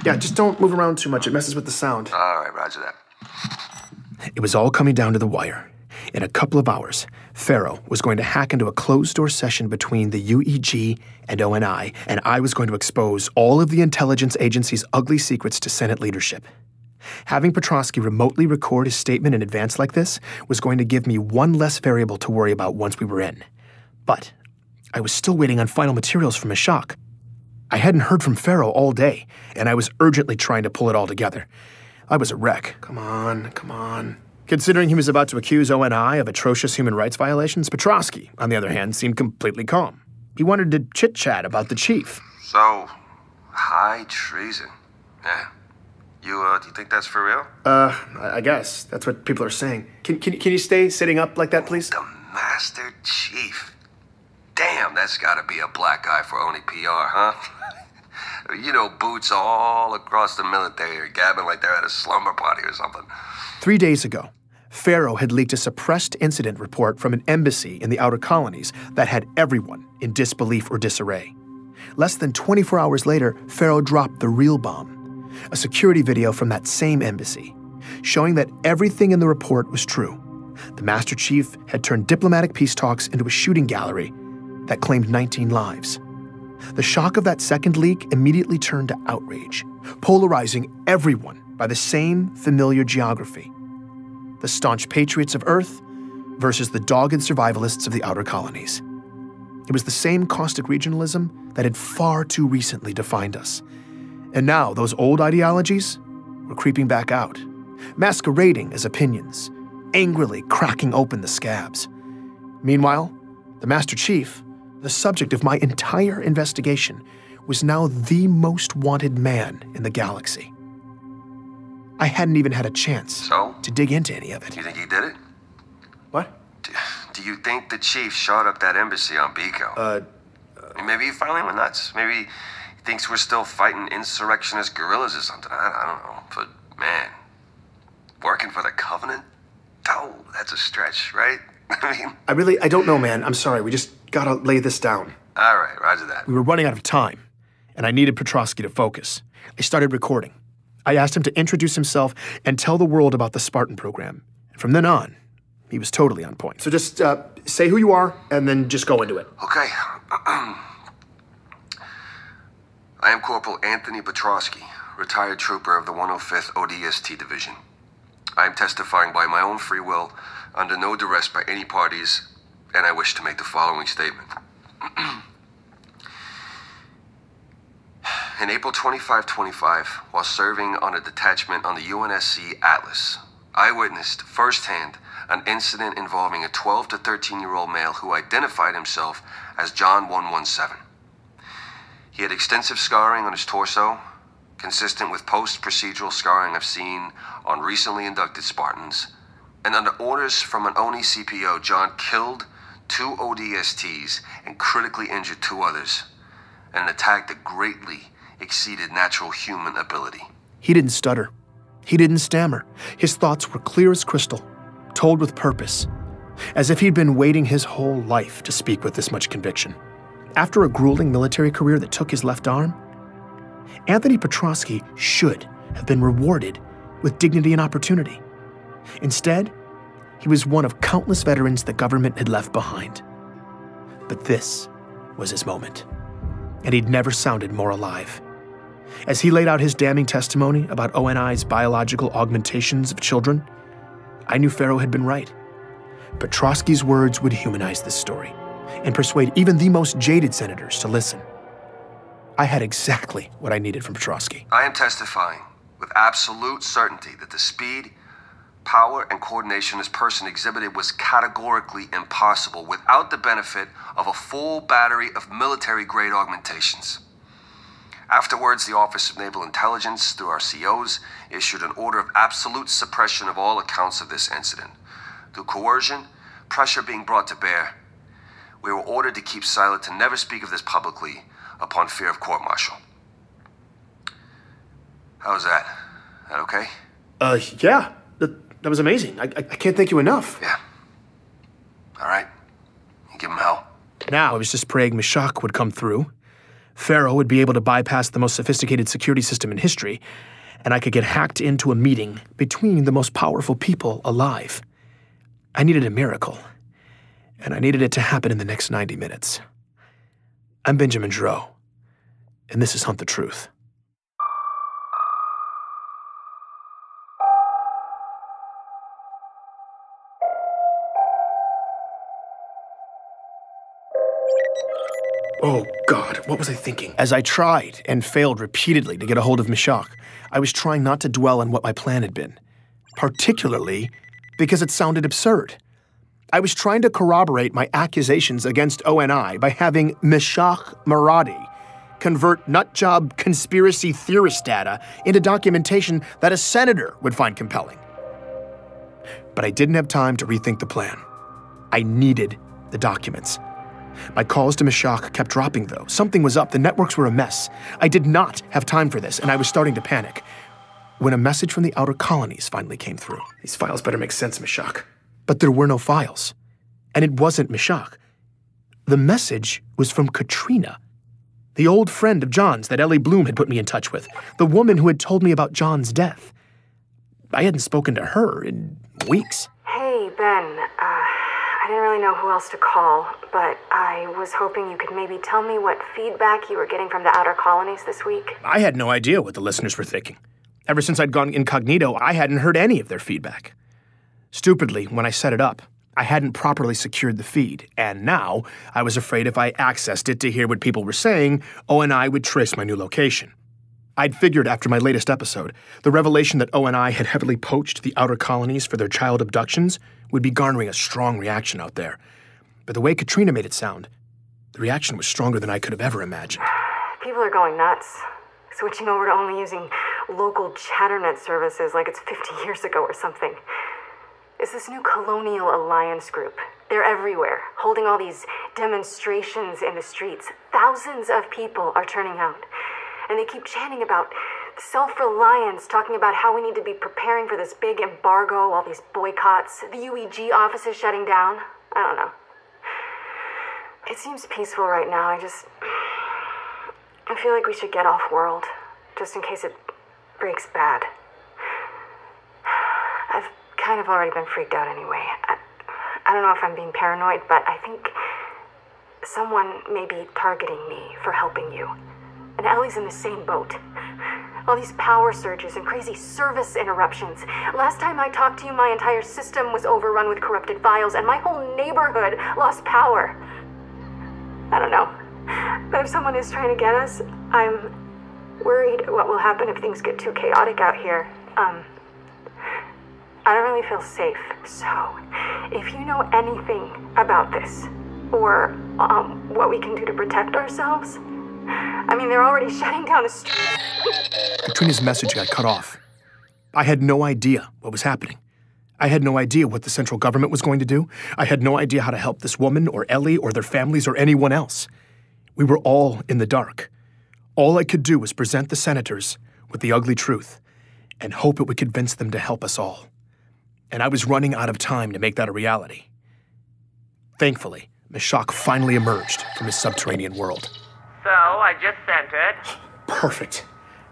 Yeah, just don't move around too much. It messes with the sound. All right, roger that. It was all coming down to the wire. In a couple of hours, FERO was going to hack into a closed-door session between the UEG and ONI, and I was going to expose all of the intelligence agency's ugly secrets to Senate leadership. Having Petrosky remotely record his statement in advance like this was going to give me one less variable to worry about once we were in. But I was still waiting on final materials from Meshach. I hadn't heard from FERO all day, and I was urgently trying to pull it all together. I was a wreck. Come on. Considering he was about to accuse ONI of atrocious human rights violations, Petrosky, on the other hand, seemed completely calm. He wanted to chit-chat about the chief. So, high treason. Yeah. Do you think that's for real? I guess. That's what people are saying. Can you stay sitting up like that, please? The Master Chief. Damn, that's gotta be a black eye for only PR, huh? You know, boots all across the military are gabbing like they're at a slumber party or something. 3 days ago, FERO had leaked a suppressed incident report from an embassy in the Outer Colonies that had everyone in disbelief or disarray. Less than 24 hours later, FERO dropped the real bomb, a security video from that same embassy, showing that everything in the report was true. The Master Chief had turned diplomatic peace talks into a shooting gallery that claimed 19 lives. The shock of that second leak immediately turned to outrage, polarizing everyone by the same familiar geography: the staunch patriots of Earth versus the dogged survivalists of the Outer Colonies. It was the same caustic regionalism that had far too recently defined us. And now those old ideologies were creeping back out, masquerading as opinions, angrily cracking open the scabs. Meanwhile, the Master Chief, the subject of my entire investigation, was now the most wanted man in the galaxy. I hadn't even had a chance to dig into any of it. You think he did it? What? Do you think the chief shot up that embassy on Biko? Maybe he finally went nuts. Maybe he thinks we're still fighting insurrectionist guerrillas or something. I don't know. But, man, working for the Covenant? Oh, that's a stretch, right? I don't know, man. I'm sorry. We just gotta lay this down. All right, roger that. We were running out of time, and I needed Petrosky to focus. I started recording. I asked him to introduce himself and tell the world about the Spartan program. And from then on, he was totally on point. So just say who you are, and then just go into it. Okay. I am Corporal Anthony Petrosky, retired trooper of the 105th ODST Division. I am testifying by my own free will, under no duress by any parties, and I wish to make the following statement. In April 2525, while serving on a detachment on the UNSC Atlas, I witnessed firsthand an incident involving a 12 to 13-year-old male who identified himself as John 117. He had extensive scarring on his torso, consistent with post-procedural scarring I've seen on recently inducted Spartans, and under orders from an ONI CPO, John killed 2 ODSTs and critically injured 2 others, in an attack that greatly exceeded natural human ability. He didn't stutter. He didn't stammer. His thoughts were clear as crystal, told with purpose, as if he'd been waiting his whole life to speak with this much conviction. After a grueling military career that took his left arm, Anthony Petrosky should have been rewarded with dignity and opportunity. Instead, he was one of countless veterans the government had left behind. But this was his moment, and he'd never sounded more alive. As he laid out his damning testimony about ONI's biological augmentations of children, I knew FERO had been right. Petrosky's words would humanize this story and persuade even the most jaded senators to listen. I had exactly what I needed from Petrosky. I am testifying with absolute certainty that the speed, power, and coordination this person exhibited was categorically impossible without the benefit of a full battery of military-grade augmentations. Afterwards, the Office of Naval Intelligence, through our COs, issued an order of absolute suppression of all accounts of this incident. Through coercion, pressure being brought to bear, we were ordered to keep silent, to never speak of this publicly upon fear of court-martial. How's that? That okay? Yeah. That was amazing. I can't thank you enough. Yeah. All right. You give him hell. Now I was just praying Meshach would come through, FERO would be able to bypass the most sophisticated security system in history, and I could get hacked into a meeting between the most powerful people alive. I needed a miracle, and I needed it to happen in the next 90 minutes. I'm Benjamin Giraud, and this is Hunt the Truth. Oh, God, what was I thinking? As I tried and failed repeatedly to get a hold of Meshach, I was trying not to dwell on what my plan had been, particularly because it sounded absurd. I was trying to corroborate my accusations against ONI by having Meshach Maradi convert nutjob conspiracy theorist data into documentation that a senator would find compelling. But I didn't have time to rethink the plan. I needed the documents. My calls to Meshach kept dropping, though. Something was up. The networks were a mess. I did not have time for this, and I was starting to panic. When a message from the Outer Colonies finally came through. These files better make sense, Meshach. But there were no files. And it wasn't Meshach. The message was from Katrina, the old friend of John's that Ellie Bloom had put me in touch with, the woman who had told me about John's death. I hadn't spoken to her in weeks. Hey, Ben. I didn't really know who else to call, but I was hoping you could maybe tell me what feedback you were getting from the Outer Colonies this week. I had no idea what the listeners were thinking. Ever since I'd gone incognito, I hadn't heard any of their feedback. Stupidly, when I set it up, I hadn't properly secured the feed, and now I was afraid if I accessed it to hear what people were saying, ONI would trace my new location. I'd figured after my latest episode, the revelation that ONI had heavily poached the Outer Colonies for their child abductions would be garnering a strong reaction out there. But the way Katrina made it sound, the reaction was stronger than I could have ever imagined. People are going nuts, switching over to only using local chatternet services like it's 50 years ago or something. It's this new Colonial Alliance group. They're everywhere, holding all these demonstrations in the streets. Thousands of people are turning out. And they keep chanting about self-reliance, talking about how we need to be preparing for this big embargo, all these boycotts, the UEG offices shutting down. I don't know. It seems peaceful right now. I feel like we should get off-world, just in case it breaks bad. I've kind of already been freaked out anyway. I don't know if I'm being paranoid, but I think someone may be targeting me for helping you. And Ellie's in the same boat. All these power surges and crazy service interruptions. Last time I talked to you, my entire system was overrun with corrupted files, and my whole neighborhood lost power. I don't know. But if someone is trying to get us, I'm worried what will happen if things get too chaotic out here. I don't really feel safe. So, if you know anything about this, or what we can do to protect ourselves, I mean, they're already shutting down the street. Katrina's message got cut off. I had no idea what was happening. I had no idea what the central government was going to do. I had no idea how to help this woman or Ellie or their families or anyone else. We were all in the dark. All I could do was present the senators with the ugly truth and hope it would convince them to help us all. And I was running out of time to make that a reality. Thankfully, Meshach finally emerged from his subterranean world. So, I just sent it. Perfect.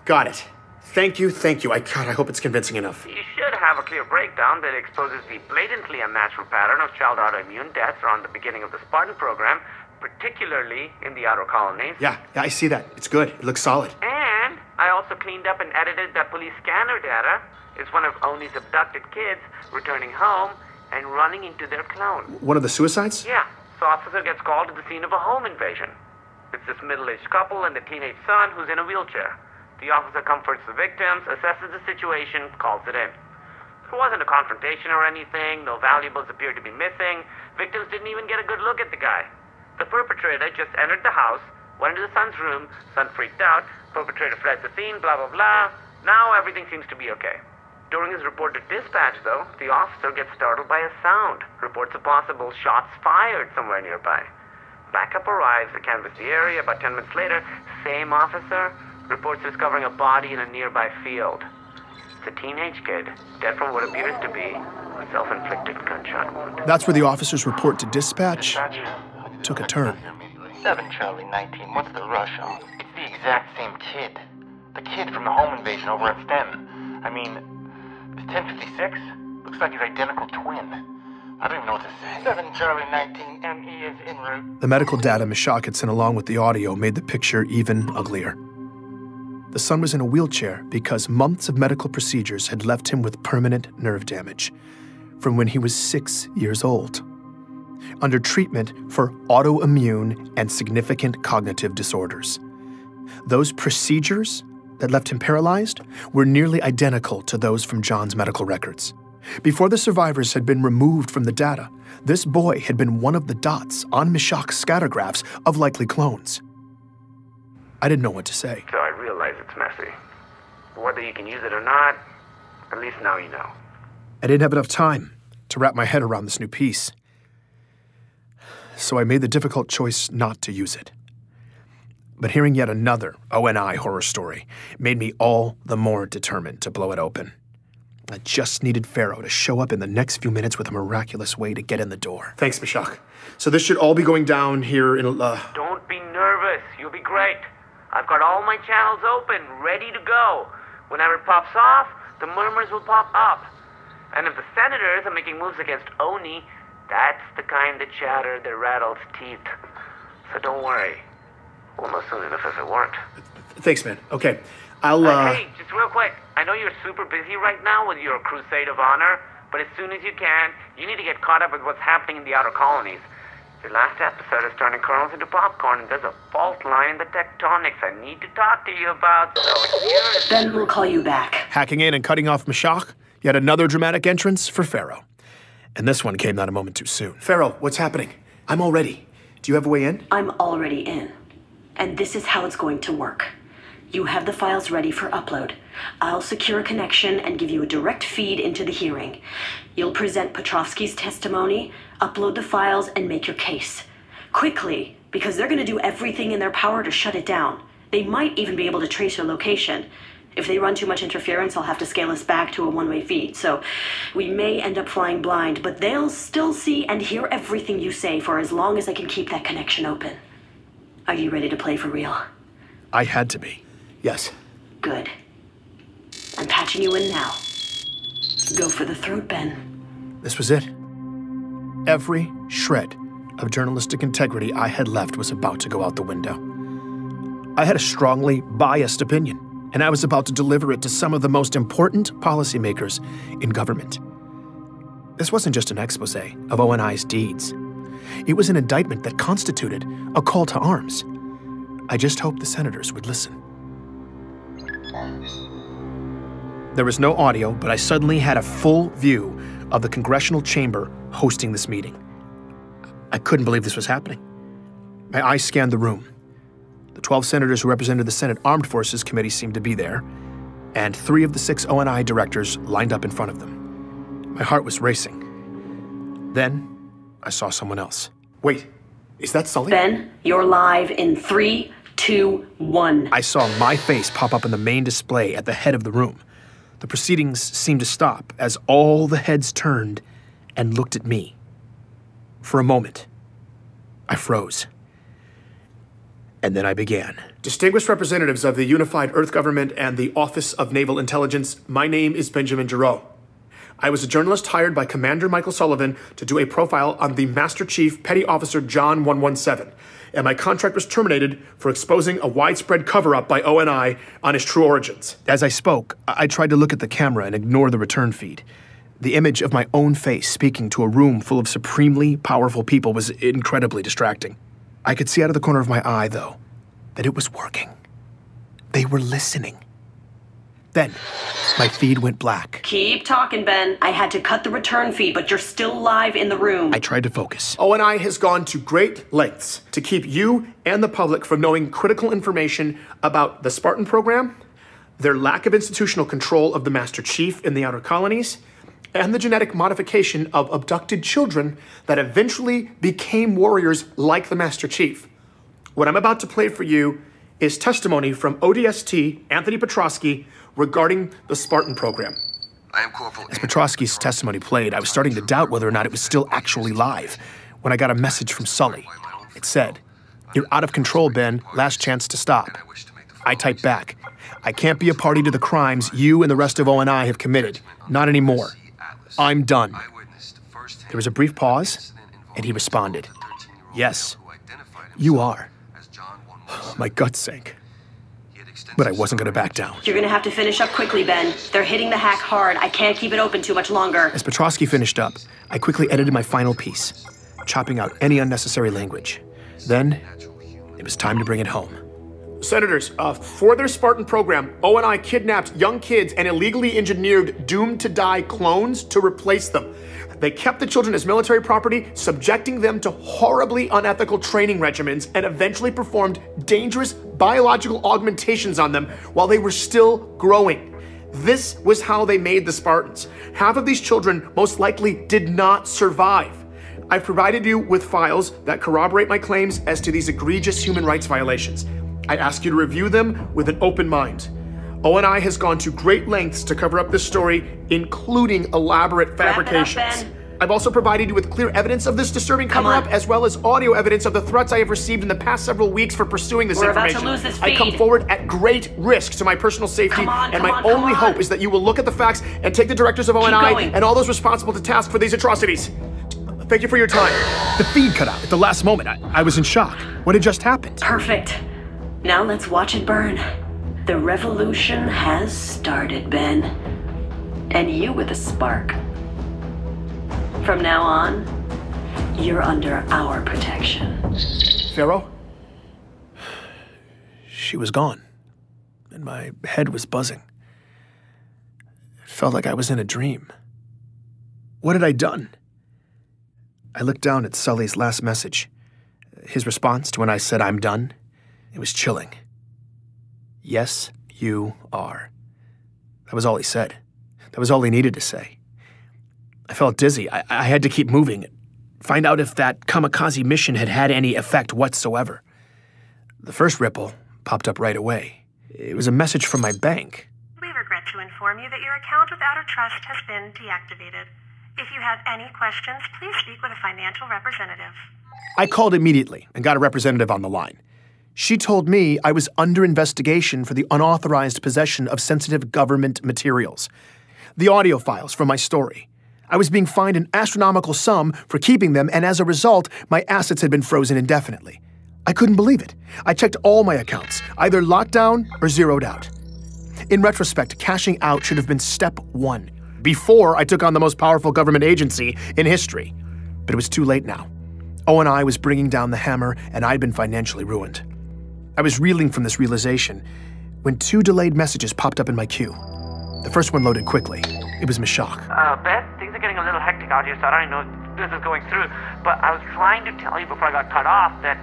Got it. Thank you. I hope it's convincing enough. You should have a clear breakdown that exposes the blatantly unnatural pattern of child autoimmune deaths around the beginning of the Spartan program, particularly in the Outer Colonies. Yeah, I see that. It's good. It looks solid. And I also cleaned up and edited that police scanner data. It's one of Oni's abducted kids returning home and running into their clone. One of the suicides? Yeah. So officer gets called to the scene of a home invasion. It's this middle-aged couple and the teenage son who's in a wheelchair. The officer comforts the victims, assesses the situation, calls it in. There wasn't a confrontation or anything, no valuables appeared to be missing, victims didn't even get a good look at the guy. The perpetrator just entered the house, went into the son's room, son freaked out, perpetrator fled the scene, blah blah blah. Now everything seems to be okay. During his report to dispatch, though, the officer gets startled by a sound, reports a possible shots fired somewhere nearby. Backup arrives to canvass the area. About 10 minutes later, same officer reports discovering a body in a nearby field. It's a teenage kid, dead from what appears to be a self-inflicted gunshot wound. That's where the officer's report to dispatch took a turn. 7 Charlie 19, what's the rush on? It's the exact same kid. The kid from the home invasion over at Sten. I mean, is 1056? Looks like his identical twin. I don't even know what to say. 7 Charlie 19, ME is en route. The medical data Meshach had sent along with the audio made the picture even uglier. The son was in a wheelchair because months of medical procedures had left him with permanent nerve damage from when he was 6 years old, under treatment for autoimmune and significant cognitive disorders. Those procedures that left him paralyzed were nearly identical to those from John's medical records. Before the survivors had been removed from the data, this boy had been one of the dots on Meshach's scattergraphs of likely clones. I didn't know what to say. So I realize it's messy. Whether you can use it or not, at least now you know. I didn't have enough time to wrap my head around this new piece, so I made the difficult choice not to use it. But hearing yet another ONI horror story made me all the more determined to blow it open. I just needed FERO to show up in the next few minutes with a miraculous way to get in the door. Thanks, Meshach. So this should all be going down here in Don't be nervous. You'll be great. I've got all my channels open, ready to go. Whenever it pops off, the murmurs will pop up. And if the senators are making moves against Oni, that's the kind of chatter that rattles teeth. So don't worry. We'll know soon enough if it worked. Thanks, man. Okay, I'll, Hey, just real quick. I know you're super busy right now with your crusade of honor, but as soon as you can, you need to get caught up with what's happening in the outer colonies. Your last episode is turning kernels into popcorn, and there's a fault line in the tectonics I need to talk to you about, so here's... Ben will call you back. Hacking in and cutting off Meshach, yet another dramatic entrance for FERO. And this one came not a moment too soon. FERO, what's happening? I'm all ready. Do you have a way in? I'm already in. And this is how it's going to work. You have the files ready for upload. I'll secure a connection and give you a direct feed into the hearing. You'll present Petrovsky's testimony, upload the files, and make your case. Quickly, because they're going to do everything in their power to shut it down. They might even be able to trace your location. If they run too much interference, I'll have to scale us back to a one-way feed. So we may end up flying blind, but they'll still see and hear everything you say for as long as I can keep that connection open. Are you ready to play for real? I had to be. Yes. Good. I'm patching you in now. Go for the throat, Ben. This was it. Every shred of journalistic integrity I had left was about to go out the window. I had a strongly biased opinion, and I was about to deliver it to some of the most important policymakers in government. This wasn't just an expose of ONI's deeds. It was an indictment that constituted a call to arms. I just hoped the senators would listen. There was no audio, but I suddenly had a full view of the congressional chamber hosting this meeting. I couldn't believe this was happening. My eyes scanned the room. The 12 senators who represented the Senate Armed Forces Committee seemed to be there, and 3 of the 6 ONI directors lined up in front of them. My heart was racing. Then, I saw someone else. Wait, is that Sully? Ben, you're live in 3, 2, 1. I saw my face pop up in the main display at the head of the room. The proceedings seemed to stop as all the heads turned and looked at me. For a moment, I froze. And then I began. Distinguished representatives of the Unified Earth Government and the Office of Naval Intelligence, my name is Benjamin Giraud. I was a journalist hired by Commander Michael Sullivan to do a profile on the Master Chief Petty Officer John 117, and my contract was terminated for exposing a widespread cover-up by ONI on his true origins. As I spoke, I tried to look at the camera and ignore the return feed. The image of my own face speaking to a room full of supremely powerful people was incredibly distracting. I could see out of the corner of my eye, though, that it was working. They were listening. Then, my feed went black. Keep talking, Ben. I had to cut the return feed, but you're still live in the room. I tried to focus. ONI has gone to great lengths to keep you and the public from knowing critical information about the Spartan program, their lack of institutional control of the Master Chief in the Outer Colonies, and the genetic modification of abducted children that eventually became warriors like the Master Chief. What I'm about to play for you is testimony from ODST Anthony Petrovsky regarding the Spartan program. I am Corporal. As Petrovsky's testimony played, I was starting to doubt whether or not it was still actually live when I got a message from Sully. It said, "You're out of control, Ben. Last chance to stop." I typed back, "I can't be a party to the crimes you and the rest of ONI have committed. Not anymore. I'm done." There was a brief pause, and he responded, "Yes, you are." My gut sank. But I wasn't going to back down. You're going to have to finish up quickly, Ben. They're hitting the hack hard. I can't keep it open too much longer. As Petrovsky finished up, I quickly edited my final piece, chopping out any unnecessary language. Then, it was time to bring it home. Senators, for their Spartan program, ONI kidnapped young kids and illegally engineered doomed-to-die clones to replace them. They kept the children as military property, subjecting them to horribly unethical training regimens, and eventually performed dangerous biological augmentations on them while they were still growing. This was how they made the Spartans. Half of these children most likely did not survive. I've provided you with files that corroborate my claims as to these egregious human rights violations. I ask you to review them with an open mind. ONI has gone to great lengths to cover up this story, including elaborate fabrications. Wrap it up, Ben. I've also provided you with clear evidence of this disturbing cover-up, as well as audio evidence of the threats I have received in the past several weeks for pursuing this information. We're about to lose this I come feed. forward at great risk to my personal safety, and my only hope is that you will look at the facts and take the directors of ONI and all those responsible to task for these atrocities. Thank you for your time. The feed cut out at the last moment. I was in shock. What had just happened? Perfect. Now let's watch it burn. The revolution has started, Ben. And you with a spark. From now on, you're under our protection. FERO? She was gone, and my head was buzzing. It felt like I was in a dream. What had I done? I looked down at Sully's last message. His response to when I said I'm done, it was chilling. "Yes, you are." That was all he said. That was all he needed to say. I felt dizzy. I had to keep moving, find out if that kamikaze mission had had any effect whatsoever. The first ripple popped up right away. It was a message from my bank. "We regret to inform you that your account with Outer Trust has been deactivated. If you have any questions, please speak with a financial representative." I called immediately and got a representative on the line. She told me I was under investigation for the unauthorized possession of sensitive government materials. The audio files from my story. I was being fined an astronomical sum for keeping them, and as a result, my assets had been frozen indefinitely. I couldn't believe it. I checked all my accounts, either locked down or zeroed out. In retrospect, cashing out should have been step one, before I took on the most powerful government agency in history. But it was too late now. ONI was bringing down the hammer, and I'd been financially ruined. I was reeling from this realization when 2 delayed messages popped up in my queue. The first one loaded quickly. It was Mashak. Beth, things are getting a little hectic out here, so I don't even know if this is going through. But I was trying to tell you before I got cut off that...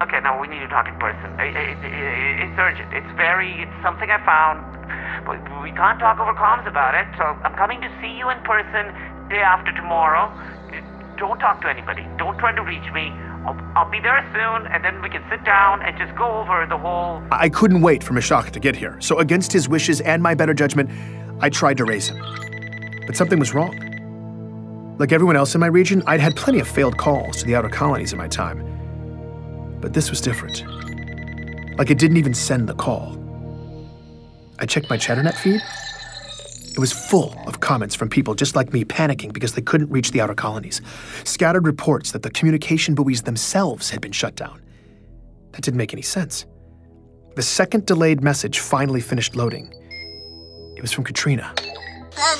Okay, now we need to talk in person. It's urgent. It's something I found. But we can't talk over comms about it, so I'm coming to see you in person day after tomorrow. Don't talk to anybody. Don't try to reach me. I'll be there soon, and then we can sit down and just go over the whole... I couldn't wait for Mashak to get here, so against his wishes and my better judgment, I tried to raise him. But something was wrong. Like everyone else in my region, I'd had plenty of failed calls to the Outer Colonies in my time. But this was different. Like it didn't even send the call. I checked my ChatterNet feed. It was full of comments from people just like me panicking because they couldn't reach the Outer Colonies. Scattered reports that the communication buoys themselves had been shut down. That didn't make any sense. The second delayed message finally finished loading. It was from Katrina. Ben,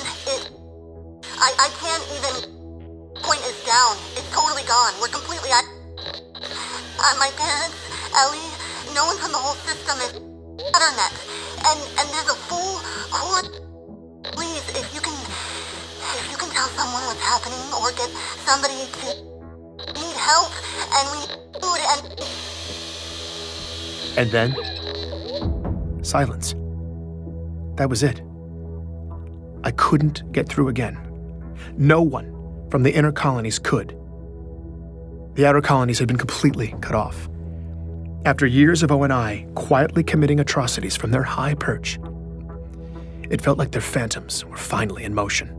I can't even point this down. It's totally gone. We're completely my parents, Ellie, no one from the whole system is internet. And there's a full core. Please, if you can tell someone what's happening or get somebody to need help and we need food And then, silence. That was it. I couldn't get through again. No one from the inner colonies could. The outer colonies had been completely cut off. After years of ONI quietly committing atrocities from their high perch, it felt like their phantoms were finally in motion,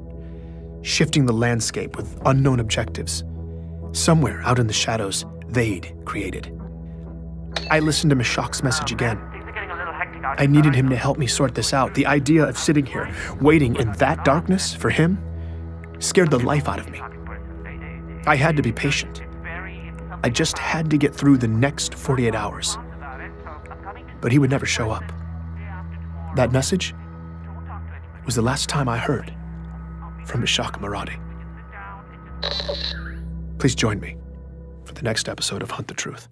shifting the landscape with unknown objectives. Somewhere out in the shadows, they'd created. I listened to Meshach's message again. I needed him to help me sort this out. The idea of sitting here, waiting in that darkness for him, scared the life out of me. I had to be patient. I just had to get through the next 48 hours. But he would never show up. That message was the last time I heard from Meshach Maradi. Please join me for the next episode of Hunt the Truth.